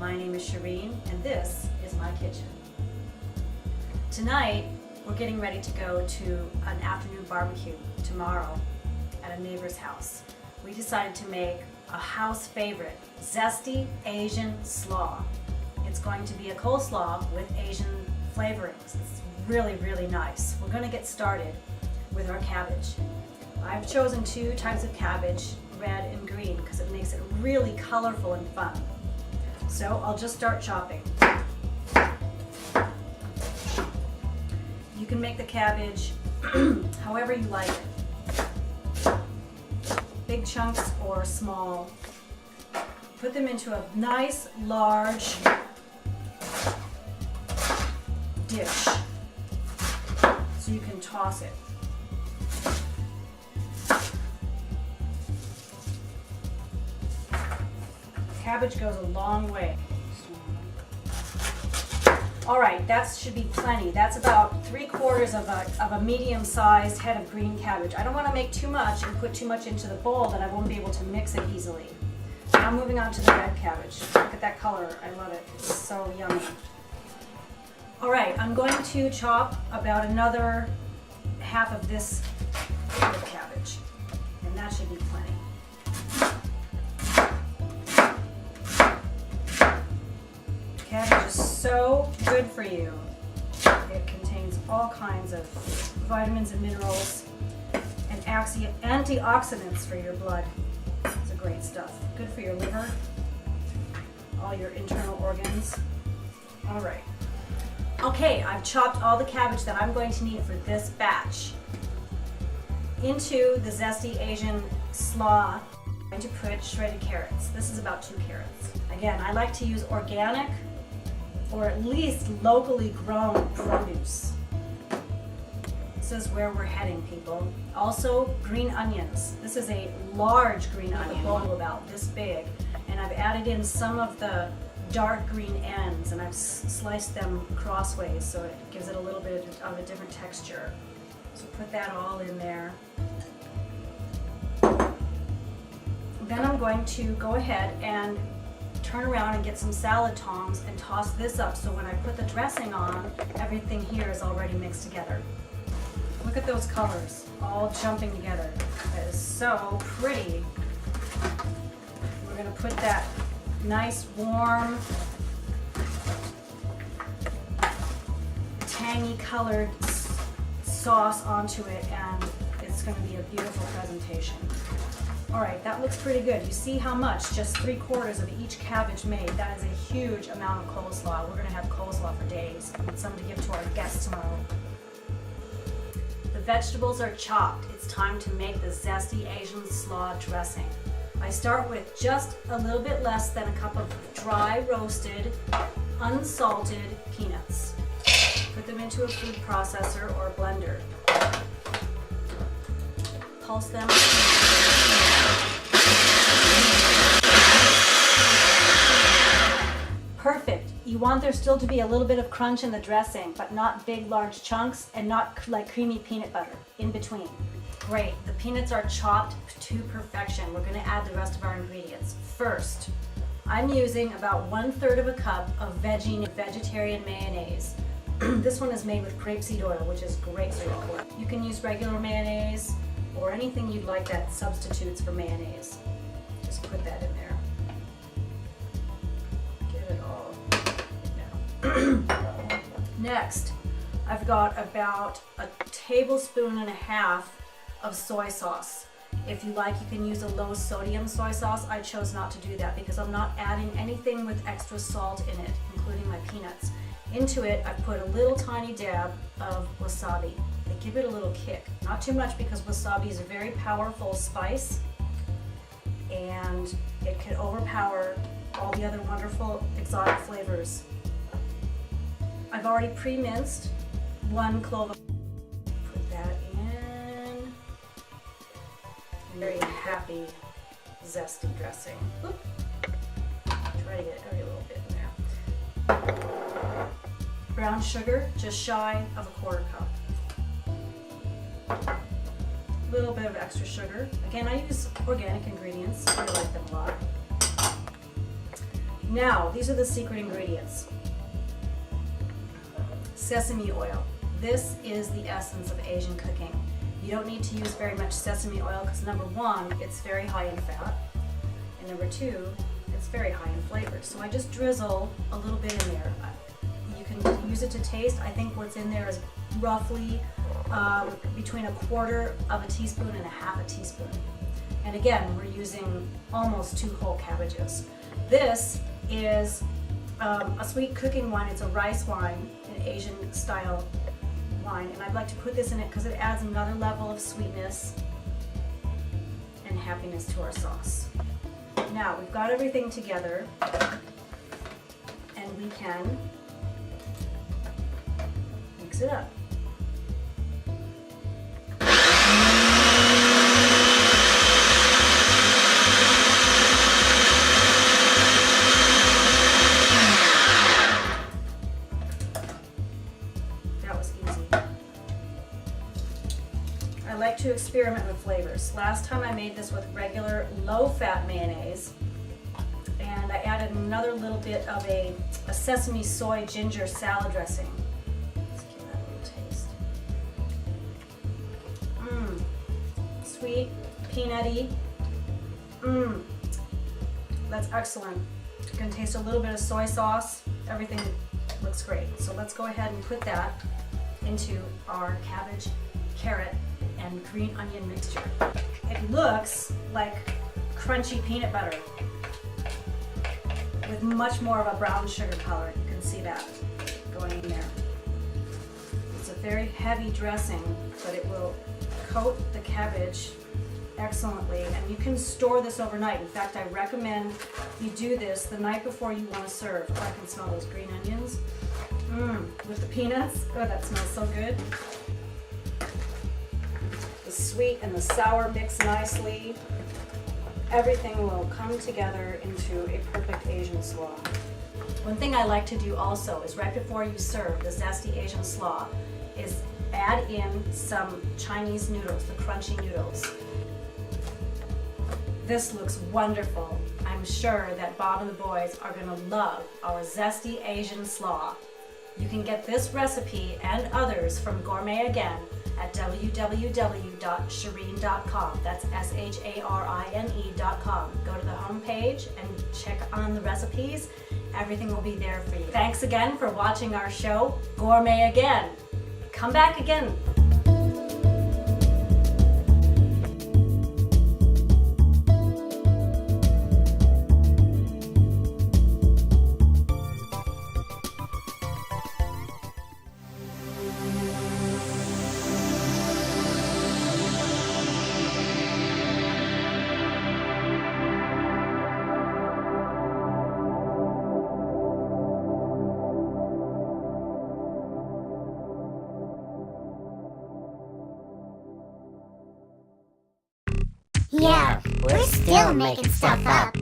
My name is Shireen, and this is my kitchen. Tonight, we're getting ready to go to an afternoon barbecue tomorrow at a neighbor's house. We decided to make a house favorite, Zesty Asian Slaw. It's going to be a coleslaw with Asian flavorings. It's really, really nice. We're going to get started with our cabbage. I've chosen two types of cabbage, red and green, because it makes it really colorful and fun. So I'll just start chopping. You can make the cabbage however you like it. Big chunks or small. Put them into a nice large dish so you can toss it. Cabbage goes a long way. All right, that should be plenty. That's about 3/4 of a medium-sized head of green cabbage. I don't want to make too much and put too much into the bowl that I won't be able to mix it easily. Now moving on to the red cabbage. Look at that color, I love it. It's so yummy. All right, I'm going to chop about another half of this head of cabbage, and that should be plenty. Cabbage is so good for you. It contains all kinds of vitamins and minerals and antioxidants for your blood. It's a great stuff. Good for your liver, all your internal organs. All right. Okay, I've chopped all the cabbage that I'm going to need for this batch. Into the Zesty Asian Slaw, I'm going to put shredded carrots. This is about 2 carrots. Again, I like to use organic or at least locally grown produce. This is where we're heading, people. Also, green onions. This is a large green onion, about this big, and I've added in some of the dark green ends, and I've sliced them crossways so it gives it a little bit of a different texture. So put that all in there. Then I'm going to go ahead and turn around and get some salad tongs and toss this up so when I put the dressing on, everything here is already mixed together. Look at those colors all jumping together. That is so pretty. We're going to put that nice warm tangy colored sauce onto it, and it's going to be a beautiful presentation. All right, that looks pretty good. You see how much? Just 3/4 of each cabbage made. That is a huge amount of coleslaw. We're going to have coleslaw for days. And some to give to our guests tomorrow. The vegetables are chopped. It's time to make the Zesty Asian Slaw dressing. I start with just a little bit less than a cup of dry roasted, unsalted peanuts. Put them into a food processor or a blender. Pulse them. Perfect. You want there still to be a little bit of crunch in the dressing, but not big, large chunks, and not like creamy peanut butter in between. Great. The peanuts are chopped to perfection. We're going to add the rest of our ingredients. First, I'm using about 1/3 of a cup of vegetarian mayonnaise. This one is made with grapeseed oil, which is great for your colon. You can use regular mayonnaise or anything you'd like that substitutes for mayonnaise. Just put that in there. Get it all now. Next, I've got about 1.5 tablespoons of soy sauce. If you like, you can use a low sodium soy sauce. I chose not to do that because I'm not adding anything with extra salt in it, including my peanuts. Into it, I've put a little tiny dab of wasabi. They give it a little kick. Not too much because wasabi is a very powerful spice and it can overpower all the other wonderful exotic flavors. I've already pre-minced 1 clove of. Put that in. Very happy zesty dressing. Oop. Try to get every little bit in there. Brown sugar, just shy of 1/4 cup. A little bit of extra sugar. Again, I use organic ingredients. I like them a lot. Now, these are the secret ingredients. Sesame oil. This is the essence of Asian cooking. You don't need to use very much sesame oil because number one, it's very high in fat, and number two, it's very high in flavor. So I just drizzle a little bit in there. You can use it to taste. I think what's in there is roughly between 1/4 of a teaspoon and 1/2 teaspoon. And again, we're using almost 2 whole cabbages. This is a sweet cooking wine. It's a rice wine, an Asian style wine, and I'd like to put this in it because it adds another level of sweetness and happiness to our sauce. Now we've got everything together, and we can mix it up. I like to experiment with flavors. Last time I made this with regular low-fat mayonnaise, and I added another little bit of a sesame soy ginger salad dressing. Let's give that a little taste. Sweet, peanutty. That's excellent. You can taste a little bit of soy sauce. Everything looks great. So let's go ahead and put that into our cabbage, carrot, and green onion mixture. It looks like crunchy peanut butter with much more of a brown sugar color. You can see that going in there. It's a very heavy dressing, but it will coat the cabbage excellently, and you can store this overnight. In fact, I recommend you do this the night before you want to serve. Oh, I can smell those green onions. With the peanuts. Oh, that smells so good. The sweet and the sour mix nicely. Everything will come together into a perfect Asian slaw. One thing I like to do also is right before you serve the Zesty Asian slaw is add in some Chinese noodles, the crunchy noodles. This looks wonderful. I'm sure that Bob and the boys are going to love our Zesty Asian slaw. You can get this recipe and others from Gourmet again at www.sharine.com. That's SHARINE.com. Go to the home page and check on the recipes. Everything will be there for you. Thanks again for watching our show, Gourmet Again. Come back again. Yeah, we're still making stuff up.